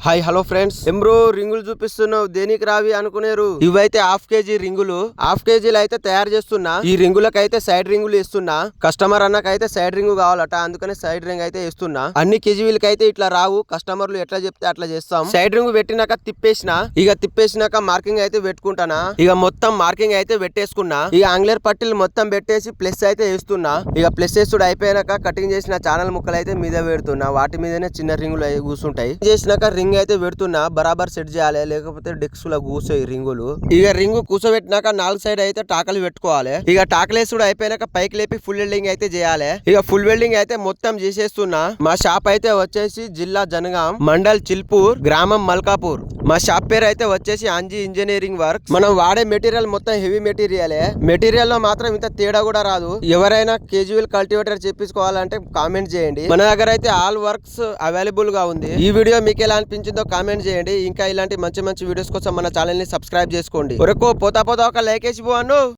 Hi hello friends, embryo రింగులు చూపిస్తున్నావు దేనికి రావి అనుకునేరు. ఇవైతే హాఫ్ కేజీ రింగులు, హాఫ్ కేజీలు అయితే తయారు చేస్తున్నా. ఈ రింగులకైతే సైడ్ రింగులు ఇస్తున్నా. కస్టమర్ అన్నకైతే సైడ్ రింగు కావాలట, అందుకనే సైడ్ రింగ్ అయితే ఇస్తున్నా. అన్ని కేజీలకైతే ఇట్లా రావు, కస్టమర్లు ఎట్లా చెప్తే అట్లా చేస్తాం. సైడ్ రింగు పెట్టినాక తిప్పేసినాక మార్కింగ్ అయితే పెట్టుకుంటానా. ఇక మొత్తం మార్కింగ్ అయితే పెట్టేసుకున్నా. ఇక ఆంగ్లేర్ పట్టీలు మొత్తం పెట్టేసి ప్లస్ అయితే వేస్తున్నా. ఇక ప్లస్ వేస్తుడు అయిపోయాక కటింగ్ చేసిన ఛానల్ ముక్కలు అయితే మీద పెడుతున్నా. వాటి మీదనే చిన్న రింగులు కూర్చుంటాయి. చేసినాక రింగ్ అయితే పెడుతున్నా, బరాబర్ సెట్ చేయాలి, లేకపోతే డెక్స్ లో కూసాయి రింగులు. ఇక రింగు కూసోబెట్టినాక 4 సైడ్ అయితే టాకలు పెట్టుకోవాలి. ఇక టాకలేసుడు అయిపోయినాక పైకి లేపి ఫుల్ వెల్డింగ్ అయితే చేయాలి. ఇక ఫుల్ వెల్డింగ్ అయితే మొత్తం చేసేస్తున్నా. మా షాప్ అయితే వచ్చేసి జిల్లా జనగాం, మండల్ చిల్పూర్, గ్రామం మల్కాపూర్. మా షాప్ పేరు అయితే వచ్చేసి అంజీ ఇంజనీరింగ్ వర్క్. మనం వాడే మెటీరియల్ మొత్తం హెవీ మెటీరియల్ లో మాత్రం ఇంత తేడా కూడా రాదు. ఎవరైనా కేజువల్ కల్టివేటర్ చేపించుకోవాలంటే కామెంట్ చేయండి. మన దగ్గర అయితే ఆల్ వర్క్స్ అవైలబుల్ గా ఉంది. ఈ వీడియో మీకు ఎలా అనిపించిందో కామెంట్ చేయండి. ఇంకా ఇలాంటి మంచి మంచి వీడియోస్ కోసం మన ఛానల్ ని సబ్స్క్రైబ్ చేసుకోండి. పోతా ఒక లైక్ వేసి పోను.